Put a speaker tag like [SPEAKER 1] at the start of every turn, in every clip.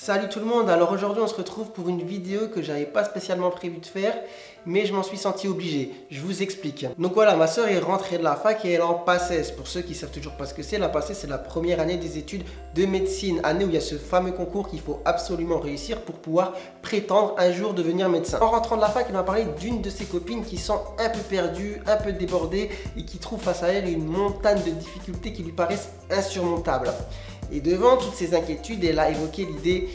[SPEAKER 1] Salut tout le monde, alors aujourd'hui on se retrouve pour une vidéo que j'avais pas spécialement prévu de faire, mais je m'en suis senti obligé. Je vous explique. Donc voilà, ma soeur est rentrée de la fac et elle est en PACES. Pour ceux qui savent toujours pas ce que c'est, la PACES c'est la première année des études de médecine, année où il y a ce fameux concours qu'il faut absolument réussir pour pouvoir prétendre un jour devenir médecin. En rentrant de la fac, elle m'a parlé d'une de ses copines qui sent un peu perdue, un peu débordée et qui trouve face à elle une montagne de difficultés qui lui paraissent insurmontables. Et devant toutes ces inquiétudes, elle a évoqué l'idée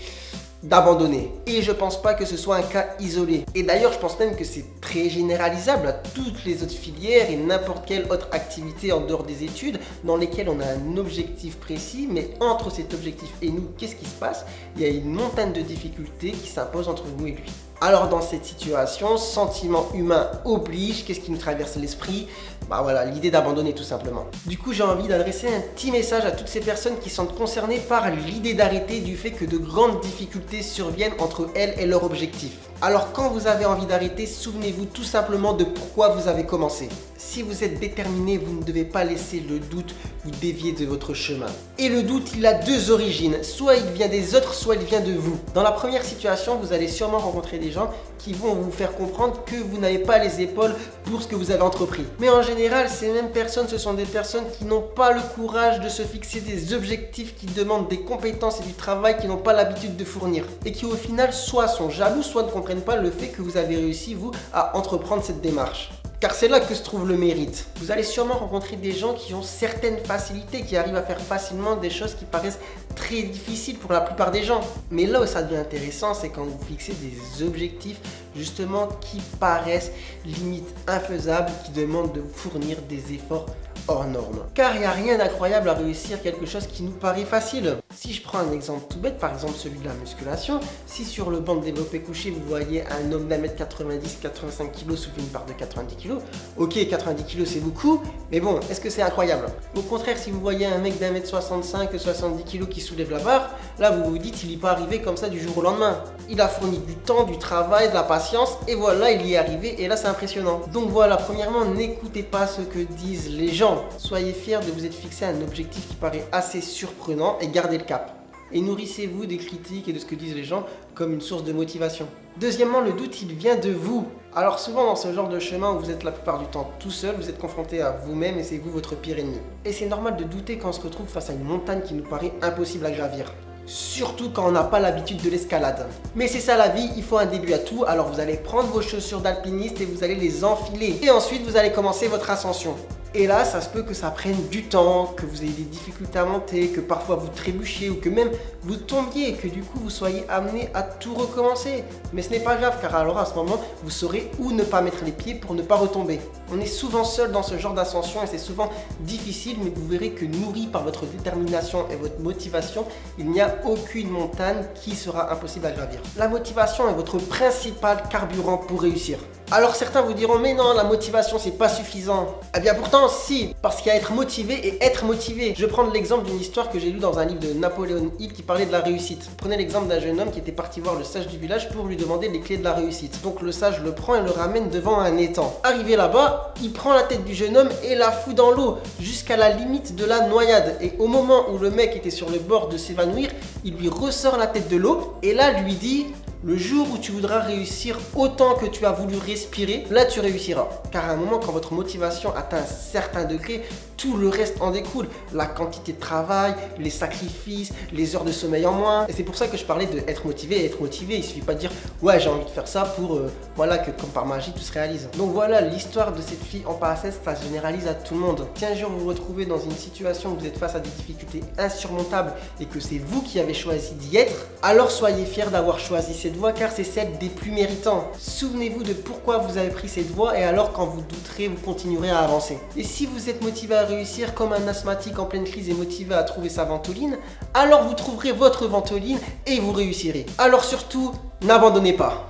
[SPEAKER 1] d'abandonner. Et je pense pas que ce soit un cas isolé. Et d'ailleurs, je pense même que c'est très généralisable à toutes les autres filières et n'importe quelle autre activité en dehors des études dans lesquelles on a un objectif précis, mais entre cet objectif et nous, qu'est-ce qui se passe? Il y a une montagne de difficultés qui s'impose entre nous et lui. Alors dans cette situation, sentiment humain oblige, qu'est-ce qui nous traverse l'esprit? Bah voilà, l'idée d'abandonner tout simplement. Du coup, j'ai envie d'adresser un petit message à toutes ces personnes qui sont concernées par l'idée d'arrêter du fait que de grandes difficultés surviennent entre elles et leur objectif. Alors quand vous avez envie d'arrêter, souvenez-vous tout simplement de pourquoi vous avez commencé. Si vous êtes déterminé, vous ne devez pas laisser le doute vous dévier de votre chemin. Et le doute, il a deux origines. Soit il vient des autres, soit il vient de vous. Dans la première situation, vous allez sûrement rencontrer des gens qui vont vous faire comprendre que vous n'avez pas les épaules pour ce que vous avez entrepris. Mais en général, ces mêmes personnes, ce sont des personnes qui n'ont pas le courage de se fixer des objectifs qui demandent des compétences et du travail qu'ils n'ont pas l'habitude de fournir. Et qui au final, soit sont jaloux, soit ne comprennent pas le fait que vous avez réussi, vous, à entreprendre cette démarche. Car c'est là que se trouve le mérite. Vous allez sûrement rencontrer des gens qui ont certaines facilités, qui arrivent à faire facilement des choses qui paraissent très difficiles pour la plupart des gens. Mais là où ça devient intéressant, c'est quand vous fixez des objectifs justement qui paraissent limite infaisables, qui demandent de vous fournir des efforts hors normes. Car il n'y a rien d'incroyable à réussir quelque chose qui nous paraît facile. Si je prends un exemple tout bête, par exemple celui de la musculation, si sur le banc de développé couché vous voyez un homme d'1m90, 85 kg soulever une barre de 90 kg, ok 90 kg c'est beaucoup, mais bon, est-ce que c'est incroyable? Au contraire, si vous voyez un mec d'1m65, 70 kg qui soulève la barre, là vous vous dites il n'est pas arrivé comme ça du jour au lendemain. Il a fourni du temps, du travail, de la patience, et voilà, il y est arrivé, et là c'est impressionnant. Donc voilà, premièrement, n'écoutez pas ce que disent les gens. Soyez fiers de vous être fixé un objectif qui paraît assez surprenant et gardez le cap. Et nourrissez-vous des critiques et de ce que disent les gens comme une source de motivation. Deuxièmement, le doute, il vient de vous. Alors souvent dans ce genre de chemin où vous êtes la plupart du temps tout seul, vous êtes confronté à vous-même et c'est vous votre pire ennemi. Et c'est normal de douter quand on se retrouve face à une montagne qui nous paraît impossible à gravir. Surtout quand on n'a pas l'habitude de l'escalade. Mais c'est ça la vie, il faut un début à tout, alors vous allez prendre vos chaussures d'alpiniste et vous allez les enfiler. Et ensuite vous allez commencer votre ascension. Et là, ça se peut que ça prenne du temps, que vous ayez des difficultés à monter, que parfois vous trébuchiez ou que même vous tombiez et que du coup vous soyez amené à tout recommencer. Mais ce n'est pas grave car alors à ce moment, vous saurez où ne pas mettre les pieds pour ne pas retomber. On est souvent seul dans ce genre d'ascension et c'est souvent difficile, mais vous verrez que nourri par votre détermination et votre motivation, il n'y a aucune montagne qui sera impossible à gravir. La motivation est votre principal carburant pour réussir. Alors certains vous diront mais non, la motivation c'est pas suffisant. Eh bien pourtant si, parce qu'il y a être motivé et être motivé. Je vais prendre l'exemple d'une histoire que j'ai lue dans un livre de Napoléon Hill qui parlait de la réussite. Prenez l'exemple d'un jeune homme qui était parti voir le sage du village pour lui demander les clés de la réussite. Donc le sage le prend et le ramène devant un étang. Arrivé là-bas, il prend la tête du jeune homme et la fout dans l'eau jusqu'à la limite de la noyade. Et au moment où le mec était sur le bord de s'évanouir, il lui ressort la tête de l'eau et là lui dit: le jour où tu voudras réussir autant que tu as voulu respirer, là tu réussiras. Car à un moment, quand votre motivation atteint un certain degré, tout le reste en découle. La quantité de travail, les sacrifices, les heures de sommeil en moins. Et c'est pour ça que je parlais de être motivé et être motivé. Il suffit pas de dire ouais j'ai envie de faire ça pour voilà que comme par magie tout se réalise. Donc voilà l'histoire de cette fille en PACES, ça se généralise à tout le monde. Si un jour vous vous retrouvez dans une situation où vous êtes face à des difficultés insurmontables et que c'est vous qui avez choisi d'y être, alors soyez fiers d'avoir choisi cette voie car c'est celle des plus méritants. Souvenez-vous de pourquoi vous avez pris cette voie et alors quand vous douterez, vous continuerez à avancer. Et si vous êtes motivé à réussir comme un asthmatique en pleine crise est motivé à trouver sa ventoline, alors vous trouverez votre ventoline et vous réussirez. Alors surtout, n'abandonnez pas.